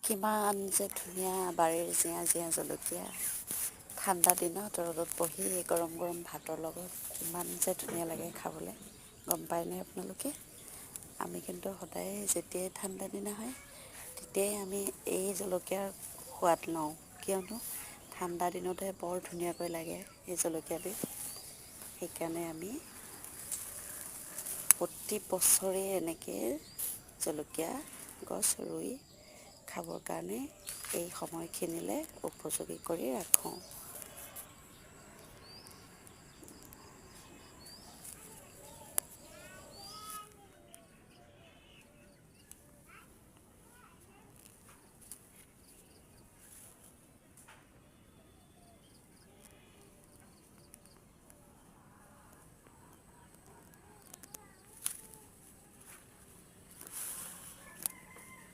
কিমান যে ধুনীয়া বাৰীৰ জীয়া জীয়া জলকীয়া। ঠাণ্ডা দিনত ৰ'দত বহি গৰম গৰম ভাতৰ লগত কিমান যে ধুনীয়া লাগে খাবলৈ, গম পায়নে আপোনালোকে? আমি কিন্তু সদায় যেতিয়াই ঠাণ্ডা দিন হয় তেতিয়াই আমি এই জলকীয়াৰ সোৱাদ লওঁ, কিয়নো ঠাণ্ডা দিনতহে বৰ ধুনীয়াকৈ লাগে এই জলকীয়াবিধ। সেইকাৰণে আমি প্ৰতি বছৰে এনেকৈ জলকীয়া গছ ৰুই খাবৰ কাৰণে এই সময়খিনিলৈ উপযোগী কৰি ৰাখোঁ।